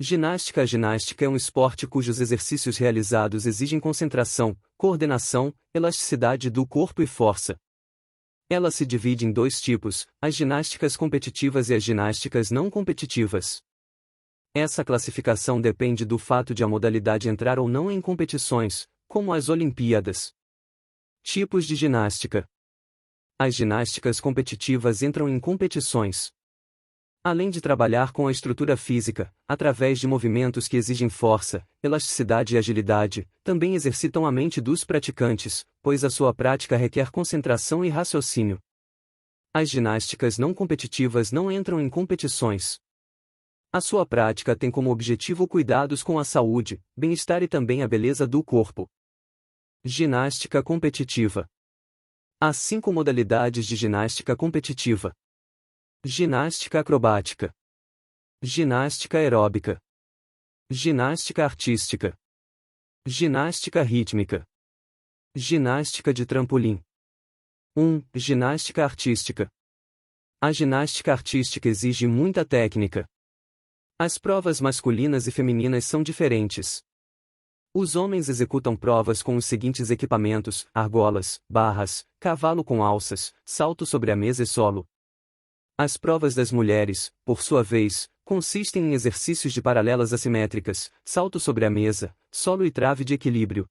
Ginástica. A ginástica é um esporte cujos exercícios realizados exigem concentração, coordenação, elasticidade do corpo e força. Ela se divide em dois tipos, as ginásticas competitivas e as ginásticas não competitivas. Essa classificação depende do fato de a modalidade entrar ou não em competições, como as Olimpíadas. Tipos de ginástica. As ginásticas competitivas entram em competições. Além de trabalhar com a estrutura física, através de movimentos que exigem força, elasticidade e agilidade, também exercitam a mente dos praticantes, pois a sua prática requer concentração e raciocínio. As ginásticas não competitivas não entram em competições. A sua prática tem como objetivo cuidados com a saúde, bem-estar e também a beleza do corpo. Ginástica competitiva. Há 5 modalidades de ginástica competitiva. Ginástica acrobática. Ginástica aeróbica. Ginástica artística. Ginástica rítmica. Ginástica de trampolim. 1. Ginástica artística. A ginástica artística exige muita técnica. As provas masculinas e femininas são diferentes. Os homens executam provas com os seguintes equipamentos: argolas, barras, cavalo com alças, salto sobre a mesa e solo. As provas das mulheres, por sua vez, consistem em exercícios de paralelas assimétricas, salto sobre a mesa, solo e trave de equilíbrio.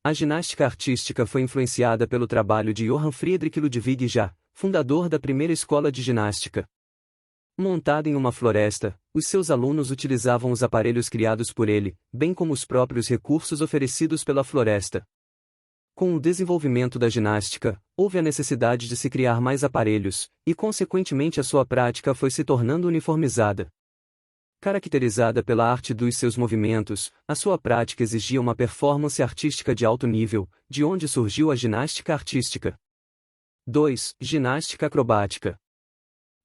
A ginástica artística foi influenciada pelo trabalho de Johann Friedrich Ludwig Já, fundador da primeira escola de ginástica. Montada em uma floresta, os seus alunos utilizavam os aparelhos criados por ele, bem como os próprios recursos oferecidos pela floresta. Com o desenvolvimento da ginástica, houve a necessidade de se criar mais aparelhos, e consequentemente a sua prática foi se tornando uniformizada. Caracterizada pela arte dos seus movimentos, a sua prática exigia uma performance artística de alto nível, de onde surgiu a ginástica artística. 2. Ginástica acrobática.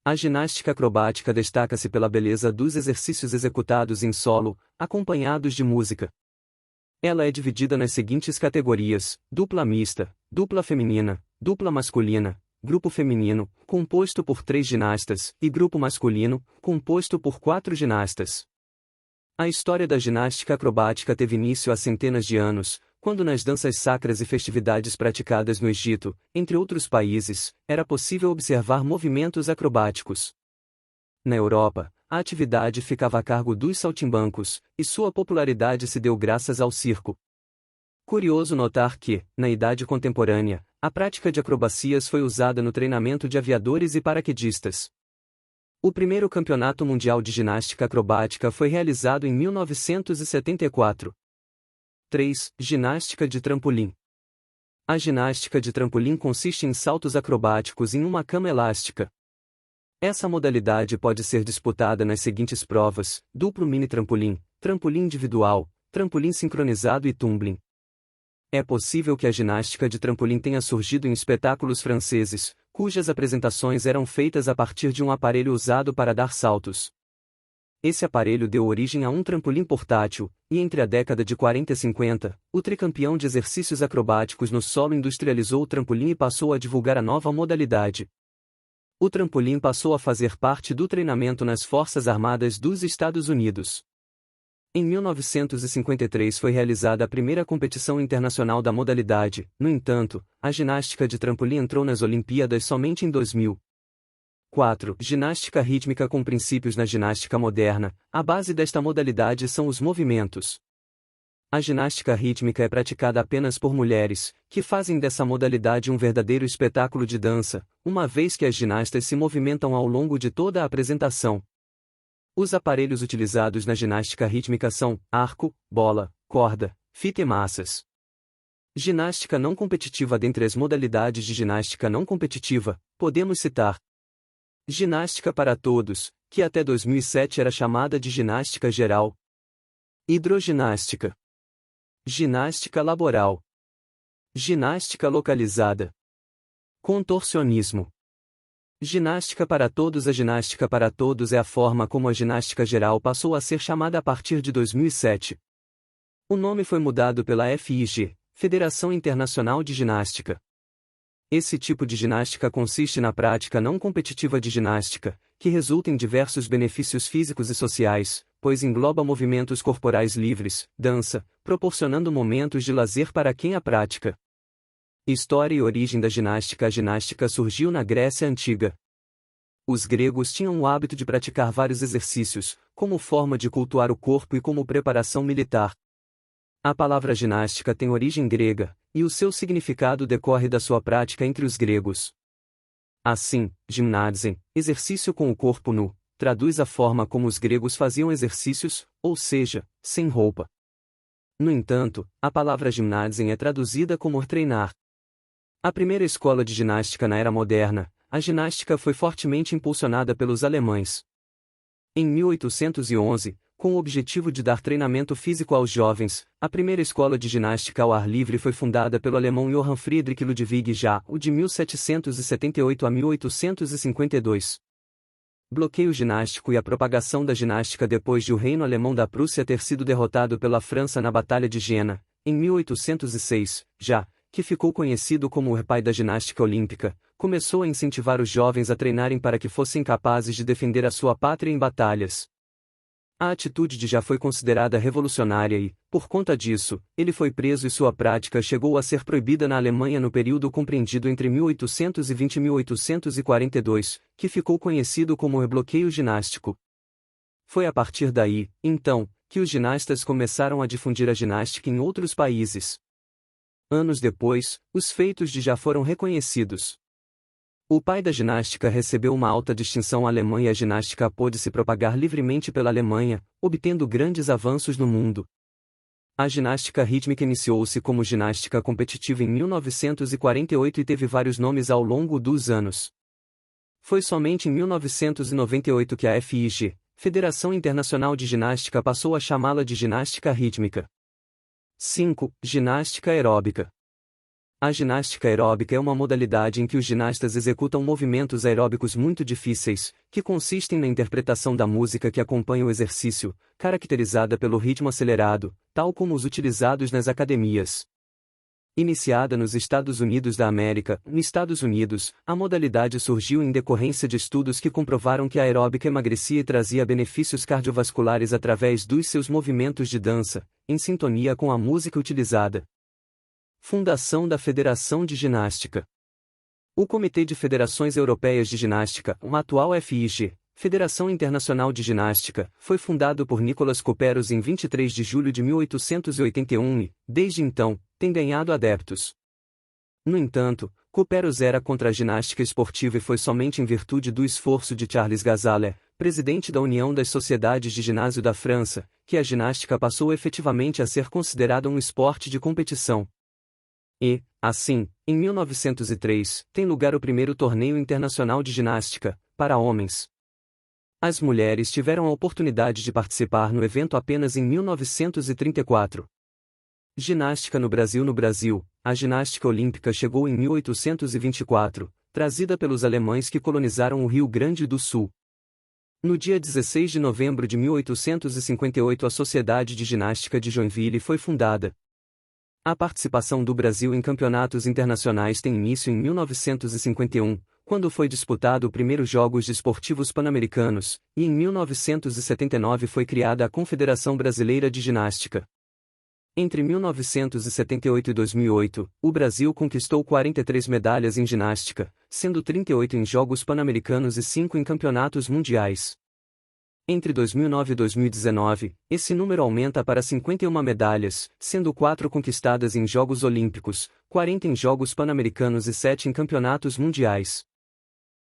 A ginástica acrobática destaca-se pela beleza dos exercícios executados em solo, acompanhados de música. Ela é dividida nas seguintes categorias: dupla mista, dupla feminina, dupla masculina, grupo feminino, composto por 3 ginastas, e grupo masculino, composto por 4 ginastas. A história da ginástica acrobática teve início há centenas de anos, quando nas danças sacras e festividades praticadas no Egito, entre outros países, era possível observar movimentos acrobáticos. Na Europa, a atividade ficava a cargo dos saltimbancos, e sua popularidade se deu graças ao circo. Curioso notar que, na Idade Contemporânea, a prática de acrobacias foi usada no treinamento de aviadores e paraquedistas. O primeiro campeonato mundial de ginástica acrobática foi realizado em 1974. 3. Ginástica de trampolim. A ginástica de trampolim consiste em saltos acrobáticos em uma cama elástica. Essa modalidade pode ser disputada nas seguintes provas: duplo mini trampolim, trampolim individual, trampolim sincronizado e tumbling. É possível que a ginástica de trampolim tenha surgido em espetáculos franceses, cujas apresentações eram feitas a partir de um aparelho usado para dar saltos. Esse aparelho deu origem a um trampolim portátil, e entre a década de 40 e 50, o tricampeão de exercícios acrobáticos no solo industrializou o trampolim e passou a divulgar a nova modalidade. O trampolim passou a fazer parte do treinamento nas Forças Armadas dos Estados Unidos. Em 1953 foi realizada a primeira competição internacional da modalidade. No entanto, a ginástica de trampolim entrou nas Olimpíadas somente em 2000. 4. Ginástica rítmica. Com princípios na ginástica moderna, a base desta modalidade são os movimentos. A ginástica rítmica é praticada apenas por mulheres, que fazem dessa modalidade um verdadeiro espetáculo de dança, uma vez que as ginastas se movimentam ao longo de toda a apresentação. Os aparelhos utilizados na ginástica rítmica são arco, bola, corda, fita e massas. Ginástica não competitiva. Dentre as modalidades de ginástica não competitiva, podemos citar ginástica para todos, que até 2007 era chamada de ginástica geral. Hidroginástica. Ginástica laboral. Ginástica localizada. Contorcionismo. Ginástica para todos. A ginástica para todos é a forma como a ginástica geral passou a ser chamada a partir de 2007. O nome foi mudado pela FIG, Federação Internacional de Ginástica. Esse tipo de ginástica consiste na prática não competitiva de ginástica, que resulta em diversos benefícios físicos e sociais, pois engloba movimentos corporais livres, dança, proporcionando momentos de lazer para quem a pratica. História e origem da ginástica. A ginástica surgiu na Grécia Antiga. Os gregos tinham o hábito de praticar vários exercícios, como forma de cultuar o corpo e como preparação militar. A palavra ginástica tem origem grega, e o seu significado decorre da sua prática entre os gregos. Assim, gymnazein, exercício com o corpo nu, traduz a forma como os gregos faziam exercícios, ou seja, sem roupa. No entanto, a palavra gymnazein é traduzida como treinar. A primeira escola de ginástica na era moderna, a ginástica foi fortemente impulsionada pelos alemães. Em 1811, com o objetivo de dar treinamento físico aos jovens, a primeira escola de ginástica ao ar livre foi fundada pelo alemão Johann Friedrich Ludwig Jah, de 1778 a 1852. Bloqueio ginástico e a propagação da ginástica. Depois de o Reino Alemão da Prússia ter sido derrotado pela França na Batalha de Jena, em 1806, Jah, que ficou conhecido como o pai da ginástica olímpica, começou a incentivar os jovens a treinarem para que fossem capazes de defender a sua pátria em batalhas. A atitude de Jah foi considerada revolucionária e, por conta disso, ele foi preso e sua prática chegou a ser proibida na Alemanha no período compreendido entre 1820 e 1842, que ficou conhecido como o bloqueio ginástico. Foi a partir daí, então, que os ginastas começaram a difundir a ginástica em outros países. Anos depois, os feitos de Jah foram reconhecidos. O pai da ginástica recebeu uma alta distinção alemã e a ginástica pôde se propagar livremente pela Alemanha, obtendo grandes avanços no mundo. A ginástica rítmica iniciou-se como ginástica competitiva em 1948 e teve vários nomes ao longo dos anos. Foi somente em 1998 que a FIG, Federação Internacional de Ginástica, passou a chamá-la de ginástica rítmica. 5. Ginástica aeróbica. A ginástica aeróbica é uma modalidade em que os ginastas executam movimentos aeróbicos muito difíceis, que consistem na interpretação da música que acompanha o exercício, caracterizada pelo ritmo acelerado, tal como os utilizados nas academias. Iniciada nos Estados Unidos da América, nos Estados Unidos, a modalidade surgiu em decorrência de estudos que comprovaram que a aeróbica emagrecia e trazia benefícios cardiovasculares através dos seus movimentos de dança, em sintonia com a música utilizada. Fundação da Federação de Ginástica. O Comitê de Federações Europeias de Ginástica, uma atual FIG, Federação Internacional de Ginástica, foi fundado por Nicolas Couperus em 23 de julho de 1881 e, desde então, tem ganhado adeptos. No entanto, Couperus era contra a ginástica esportiva e foi somente em virtude do esforço de Charles Gazalet, presidente da União das Sociedades de Ginásio da França, que a ginástica passou efetivamente a ser considerada um esporte de competição. E, assim, em 1903, tem lugar o primeiro torneio internacional de ginástica, para homens. As mulheres tiveram a oportunidade de participar no evento apenas em 1934. Ginástica no Brasil. No Brasil, a ginástica olímpica chegou em 1824, trazida pelos alemães que colonizaram o Rio Grande do Sul. No dia 16 de novembro de 1858 a Sociedade de Ginástica de Joinville foi fundada. A participação do Brasil em campeonatos internacionais tem início em 1951, quando foi disputado o primeiro Jogos Desportivos Pan-Americanos, e em 1979 foi criada a Confederação Brasileira de Ginástica. Entre 1978 e 2008, o Brasil conquistou 43 medalhas em ginástica, sendo 38 em Jogos Pan-Americanos e 5 em campeonatos mundiais. Entre 2009 e 2019, esse número aumenta para 51 medalhas, sendo 4 conquistadas em Jogos Olímpicos, 40 em Jogos Pan-Americanos e 7 em campeonatos mundiais.